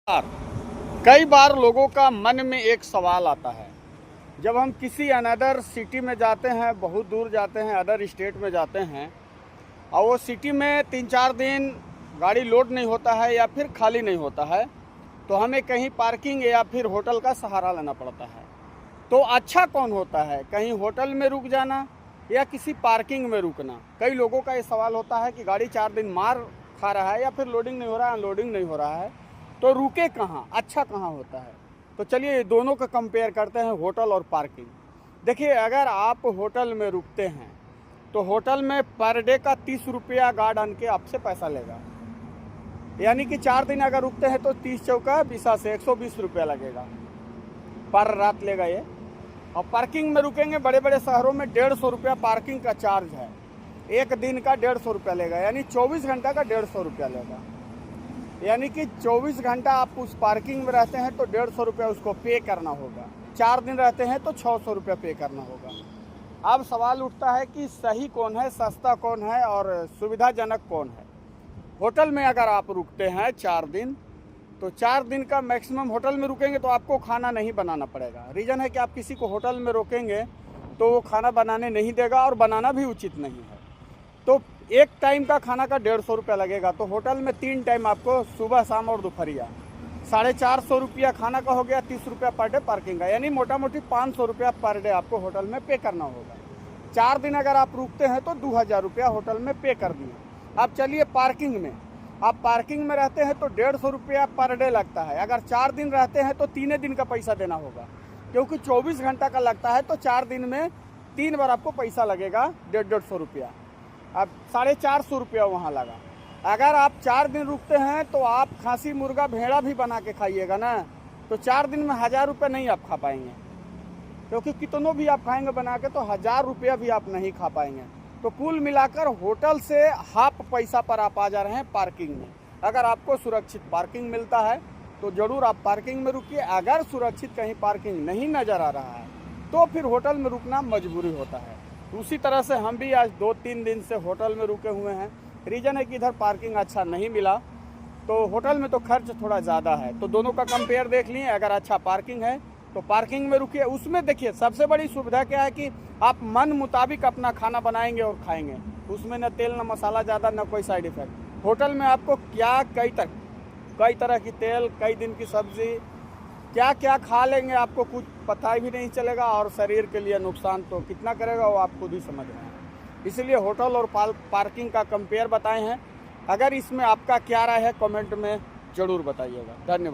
कई बार लोगों का मन में एक सवाल आता है, जब हम किसी अनदर सिटी में जाते हैं, बहुत दूर जाते हैं, अदर स्टेट में जाते हैं और वो सिटी में 3-4 दिन गाड़ी लोड नहीं होता है या फिर खाली नहीं होता है, तो हमें कहीं पार्किंग या फिर होटल का सहारा लेना पड़ता है। तो अच्छा कौन होता है, कहीं होटल में रुक जाना या किसी पार्किंग में रुकना? कई लोगों का ये सवाल होता है कि गाड़ी 4 दिन मार खा रहा है या फिर लोडिंग नहीं हो रहा है, अनलोडिंग नहीं हो रहा है, तो रुके कहाँ, अच्छा कहाँ होता है? तो चलिए दोनों का कंपेयर करते हैं, होटल और पार्किंग। देखिए, अगर आप होटल में रुकते हैं तो होटल में पर डे का 30 रुपया गार्ड आन के आपसे पैसा लेगा, यानी कि 4 दिन अगर रुकते हैं तो 30 चौका 20 से 120 रुपया लगेगा पर रात लेगा ये। और पार्किंग में रुकेंगे, बड़े बड़े शहरों में 150 रुपया पार्किंग का चार्ज है, एक दिन का 150 रुपया लेगा, यानी 24 घंटा का 150 रुपया लेगा। यानी कि 24 घंटा आप उस पार्किंग में रहते हैं तो 150 रुपया उसको पे करना होगा, 4 दिन रहते हैं तो 600 रुपया पे करना होगा। अब सवाल उठता है कि सही कौन है, सस्ता कौन है और सुविधाजनक कौन है? होटल में अगर आप रुकते हैं 4 दिन, तो 4 दिन का मैक्सिमम होटल में रुकेंगे तो आपको खाना नहीं बनाना पड़ेगा। रीज़न है कि आप किसी को होटल में रोकेंगे तो वो खाना बनाने नहीं देगा और बनाना भी उचित नहीं है। तो एक टाइम का खाना का 150 रुपया लगेगा, तो होटल में 3 टाइम आपको, सुबह शाम और दोपहरिया, 450 रुपया खाना का हो गया, 30 रुपया पर डे पार्किंग का, यानी मोटा मोटी 500 रुपया पर डे आपको होटल में पे करना होगा। 4 दिन अगर आप रुकते हैं तो 2000 रुपया होटल में पे कर दिए। अब चलिए पार्किंग में, आप पार्किंग में रहते हैं तो 150 रुपया पर डे लगता है। अगर 4 दिन रहते हैं तो 3 दिन का पैसा देना होगा, क्योंकि 24 घंटा का लगता है, तो 4 दिन में 3 बार आपको पैसा लगेगा 150 रुपया। अब 450 रुपया वहाँ लगा। अगर आप 4 दिन रुकते हैं तो आप खांसी मुर्गा भेड़ा भी बना के खाइएगा ना, तो 4 दिन में 1000 रुपये नहीं आप खा पाएंगे, क्योंकि कितनों भी आप खाएंगे बना के तो 1000 रुपया भी आप नहीं खा पाएंगे। तो कुल मिलाकर होटल से हाफ पैसा पर आप आ जा रहे हैं पार्किंग में। अगर आपको सुरक्षित पार्किंग मिलता है तो ज़रूर आप पार्किंग में रुकिए। अगर सुरक्षित कहीं पार्किंग नहीं नज़र आ रहा है तो फिर होटल में रुकना मजबूरी होता है। उसी तरह से हम भी आज 2-3 दिन से होटल में रुके हुए हैं। रीज़न है कि इधर पार्किंग अच्छा नहीं मिला, तो होटल में तो खर्च थोड़ा ज़्यादा है। तो दोनों का कंपेयर देख लिए, अगर अच्छा पार्किंग है तो पार्किंग में रुकिए। उसमें देखिए सबसे बड़ी सुविधा क्या है कि आप मन मुताबिक अपना खाना बनाएंगे और खाएंगे, उसमें न तेल न मसाला ज़्यादा, न कोई साइड इफेक्ट। होटल में आपको क्या कई तरह की तेल, कई दिन की सब्जी, क्या क्या खा लेंगे आपको कुछ पता भी नहीं चलेगा, और शरीर के लिए नुकसान तो कितना करेगा वो आप खुद ही समझ रहे हैं। इसलिए होटल और पार्किंग का कंपेयर बताए हैं। अगर इसमें आपका क्या राय है कमेंट में ज़रूर बताइएगा। धन्यवाद।